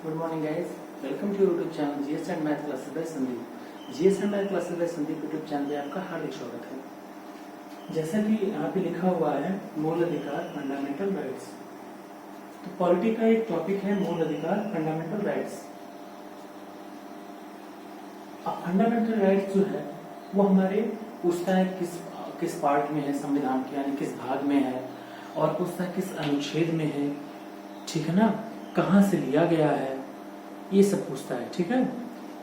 Good morning guys. Welcome to YouTube channel GS and Math Classes by Sandeep. GS and Math Classes by Sandeep YouTube channel पे आपका हार्दिक स्वागत है। जैसा कि यहाँ पे लिखा हुआ है मूल अधिकार फंडामेंटल राइट्स, तो पॉलिटी का एक टॉपिक है मूल अधिकार फंडामेंटल राइट्स। अब फंडामेंटल राइट्स जो है वो हमारे पूछता है किस पार्ट में है संविधान के, यानी किस भाग में है, और पूछता है किस अनुच्छेद में है, ठीक है ना, कहाँ से लिया गया है, ये सब पूछता है। ठीक है,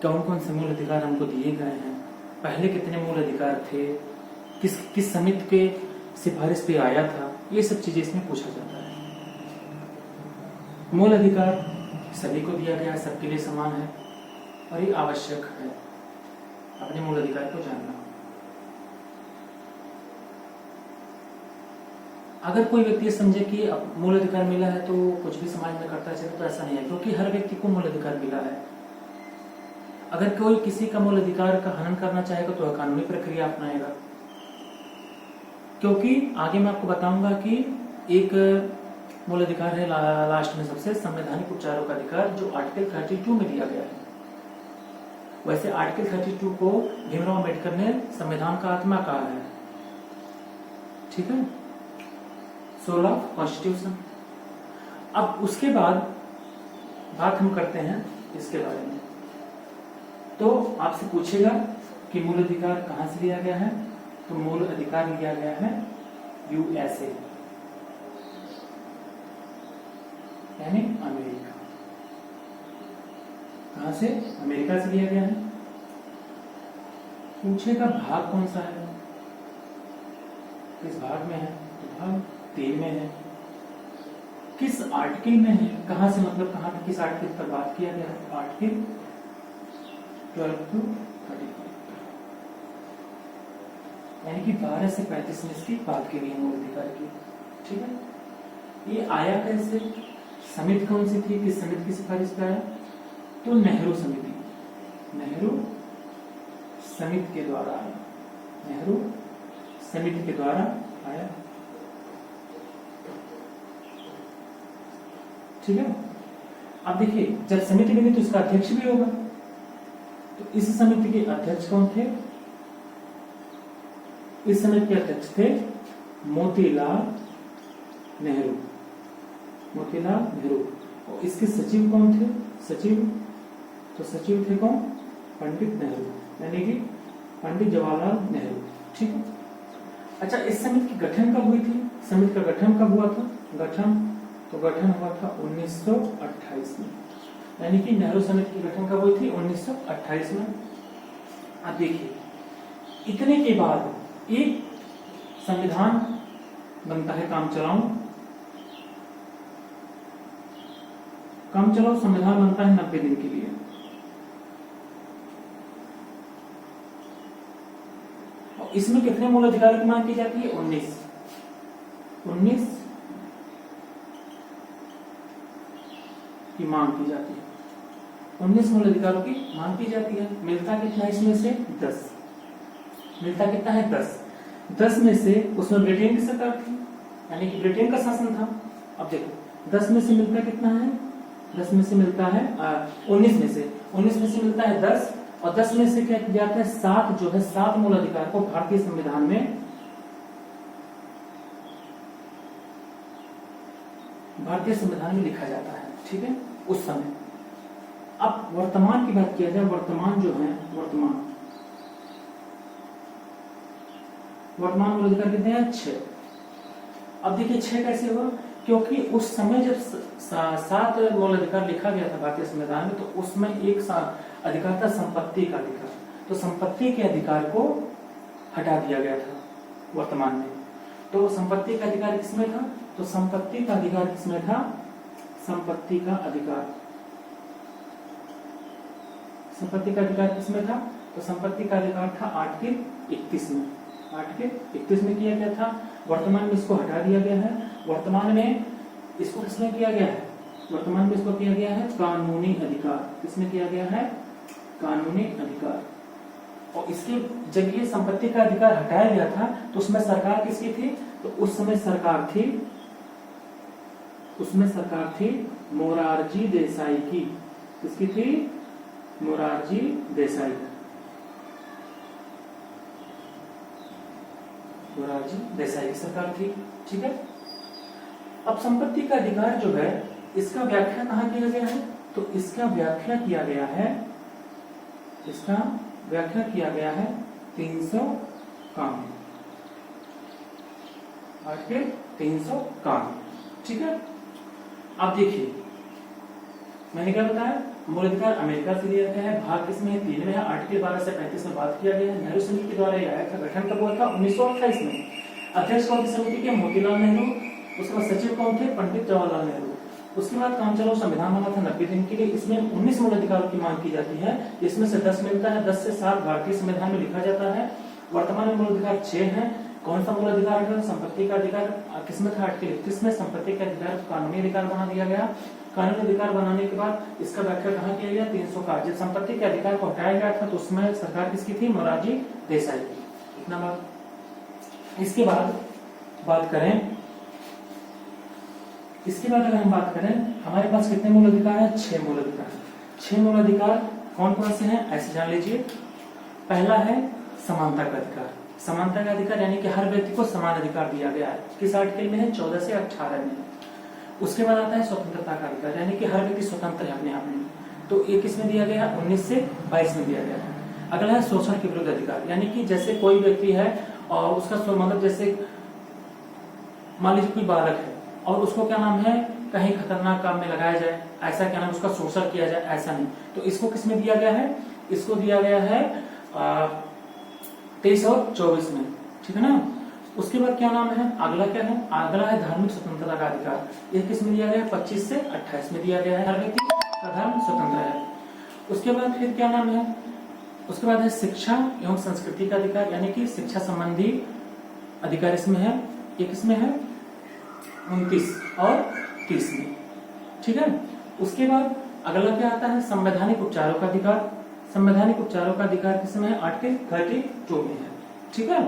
कौन कौन से मूल अधिकार हमको दिए गए हैं, पहले कितने मूल अधिकार थे, किस समिति के सिफारिश पे आया था, ये सब चीजें इसमें पूछा जाता है। मूल अधिकार सभी को दिया गया है, सबके लिए समान है और ये आवश्यक है अपने मूल अधिकार को जानना। अगर कोई व्यक्ति समझे कि अब मूल अधिकार मिला है तो कुछ भी समाज में करता है, तो ऐसा नहीं है, क्योंकि हर व्यक्ति को मूल अधिकार मिला है। अगर कोई किसी का मूल अधिकार का हनन करना चाहेगा तो कानूनी प्रक्रिया अपनाएगा, क्योंकि आगे मैं आपको बताऊंगा कि एक मूल अधिकार है लास्ट में सबसे, संवैधानिक उपचारों का अधिकार, जो आर्टिकल 32 में दिया गया है। वैसे आर्टिकल 32 को भीमराव अम्बेडकर ने संविधान का आत्मा कहा है। ठीक है, सोल ऑफ कॉन्स्टिट्यूशन। अब उसके बाद बात हम करते हैं इसके बारे में। तो आपसे पूछेगा कि मूल अधिकार कहां से लिया गया है, तो मूल अधिकार लिया गया है यूएसए, यानी अमेरिका। कहां से? अमेरिका से लिया गया है। पूछेगा भाग कौन सा है, किस भाग में है, तो भाग 3 में है। किस आर्टिकल में है, कहां से मतलब कहां तक, किस आर्टिकल पर बात किया गया है, आर्टिकल 12 to 35, यानी कि 12 से 35 में इसकी बात की गई है मूल अधिकार की। ठीक है, ये आया कैसे, समिति कौन सी थी, किस समिति की सिफारिश पे आया, तो नेहरू समिति, नेहरू समिति के द्वारा आया, नेहरू समिति के द्वारा आया। ठीक है, अब देखिए जब समिति बनी तो इसका अध्यक्ष भी होगा, तो इस समिति के अध्यक्ष कौन थे, इस समिति के अध्यक्ष थे मोतीलाल नेहरू, मोतीलाल नेहरू। और इसके सचिव कौन थे, सचिव, तो सचिव थे कौन, पंडित नेहरू, यानी कि पंडित जवाहरलाल नेहरू। ठीक है, अच्छा इस समिति की गठन कब हुई थी, समिति का गठन कब हुआ था, गठन हुआ था 1928 में, यानी कि नेहरू समिति की गठन कब हुई थी, 1928 में। अब देखिए इतने के बाद एक संविधान बनता है, काम चलाओ संविधान बनता है 90 दिन के लिए। और इसमें कितने मूल अधिकार की मांग की जाती है, 19 की मांग की जाती है, 19 मूल अधिकारों की मांग की जाती है। मिलता कितना इसमें से, 10 मिलता कितना है, 10 में से उसमें ब्रिटेन की सरकार थी, यानी कि ब्रिटेन का शासन था। अब देखो 10 में से मिलता कितना है, 10 में से मिलता है 19 में से मिलता है 10, और 10 में से क्या जाता है 7, जो है 7 मूल अधिकार को भारतीय संविधान में लिखा जाता है। ठीक है, उस समय। अब वर्तमान की बात किया जाए, वर्तमान जो है, वर्तमान मूल अधिकार कितने हैं, 6। अब देखिए 6 कैसे हुआ, क्योंकि उस समय जब 7 मूल अधिकार लिखा गया था भारतीय संविधान में, तो उसमें एक अधिकार था संपत्ति का अधिकार, तो संपत्ति के अधिकार को हटा दिया गया था वर्तमान में। तो संपत्ति का अधिकार किसमें था, तो संपत्ति का अधिकार किसमें था, संपत्ति का अधिकार किसमें था, तो संपत्ति का अधिकार था आर्टिकल 31 में, आर्टिकल 31 में किया गया था। वर्तमान में इसको हटा दिया गया है, वर्तमान में इसको किसमें किया गया है, वर्तमान में इसको किया गया है कानूनी अधिकार, किसमें किया गया है, कानूनी अधिकार। और इसके जब ये संपत्ति का अधिकार हटाया गया था तो उसमें सरकार किसकी थी, तो उस समय सरकार थी मोरारजी देसाई की, किसकी थी? मोरारजी देसाई। मोरारजी देसाई की सरकार थी। ठीक है। अब संपत्ति का अधिकार जो है इसका व्याख्या कहाँ किया गया है? तो इसका व्याख्या किया गया है, इसका व्याख्या किया गया है 300 काम, आर्टिकल 300 काम। ठीक है। अब देखिए मैंने क्या बताया, मूल अधिकार अमेरिका से लिया गया है, भाग किसमें? 3 में है। आर्टिकल 12 से 35 में बात किया गया है। नेहरू समिति के द्वारा यह आयोग का गठन कब हुआ था? 1928 में। अध्यक्ष कौन थी समिति के? मोतीलाल नेहरू। उसके बाद सचिव कौन थे? पंडित जवाहरलाल नेहरू। उसके बाद काम चलाओ संविधान बना था 90 दिन के लिए। इसमें 19 मूल अधिकारों की मांग की जाती है, इसमें से 10 मिलता है, 10 से 7 भारतीय संविधान में लिखा जाता है। वर्तमान में मूल अधिकार 6 है। कौन सा मूल अधिकार है? संपत्ति का अधिकार। किसमें था? आर्टिकल 31 में। संपत्ति का अधिकार कानूनी अधिकार बना दिया गया। कानूनी अधिकार बनाने के बाद इसका व्याख्या कहाँ किया गया? 300 का। जब संपत्ति के अधिकार को हटाया गया था तो उसमें सरकार किसकी थी? मोरारजी देसाई की। इतना बात। इसके बाद बात करें, इसके बाद अगर हम बात करें हमारे पास कितने मूल अधिकार है? 6 मूल अधिकार। 6 मूल अधिकार कौन कौन से हैं ऐसे जान लीजिए। पहला है समानता का अधिकार। समानता का अधिकार यानी कि हर व्यक्ति को समान अधिकार दिया गया है। किस आर्टिकल में है? 14 से 18 में। उसके बाद आता है स्वतंत्रता का अधिकार यानी कि हर व्यक्ति स्वतंत्र है अपने आप में, तो ये किसमें दिया गया? 19 से 22 में दिया गया है। अगला है शोषण के विरुद्ध अधिकार यानी कि जैसे कोई व्यक्ति है और उसका मतलब जैसे मान लीजिए कोई बालक है और उसको क्या नाम है कहीं खतरनाक काम में लगाया जाए, ऐसा क्या नाम उसका शोषण किया जाए, ऐसा नहीं, तो इसको किसमें दिया गया है? इसको दिया गया है 23 और 24 में। ठीक है ना। उसके बाद क्या नाम है? अगला क्या है? अगला है धार्मिक स्वतंत्रता का अधिकार। यह किसमें दिया गया है? 25 से 28 में दिया गया है। हर व्यक्ति का धर्म स्वतंत्र है। उसके बाद फिर क्या नाम है? उसके बाद है शिक्षा एवं संस्कृति का अधिकार यानी कि शिक्षा संबंधी अधिकार इसमें है। ये किसमें है? 29 और 30 में। ठीक है। उसके बाद अगला क्या आता है? संवैधानिक उपचारों का अधिकार। संवैधानिक उपचारों का अधिकार किसमें है? आर्टिकल 32 में है। ठीक है।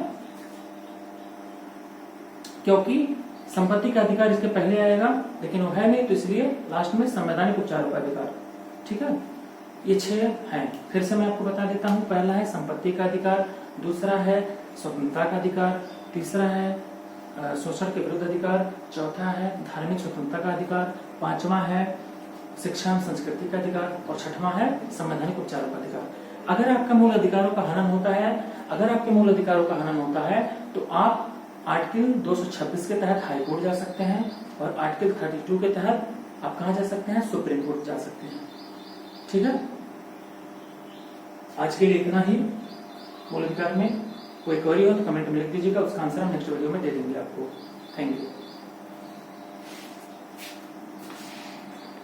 क्योंकि संपत्ति का अधिकार इसके पहले आएगा लेकिन वो है नहीं, तो इसलिए लास्ट में संवैधानिक उपचारों का अधिकार। ठीक है। ये 6 हैं। फिर से मैं आपको बता देता हूं। पहला है संपत्ति का अधिकार, दूसरा है स्वतंत्रता का अधिकार, तीसरा है शोषण के विरुद्ध अधिकार, चौथा है धार्मिक स्वतंत्रता का अधिकार, पांचवा है शिक्षा एवं संस्कृति का अधिकार और छठवां है संवैधानिक उपचारों का अधिकार। अगर आपका मूल अधिकारों का हनन होता है, अगर आपके मूल अधिकारों का हनन होता है तो आप आर्टिकल 226 के तहत हाई कोर्ट जा सकते हैं और आर्टिकल 32 के तहत आप कहां जा सकते हैं? सुप्रीम कोर्ट जा सकते हैं। ठीक है। आज के लिए इतना ही। मूल अधिकार में कोई क्वेरी हो तो कमेंट में लिख दीजिएगा, उसका आंसर हम नेक्स्ट वीडियो में दे देंगे आपको। Thank you.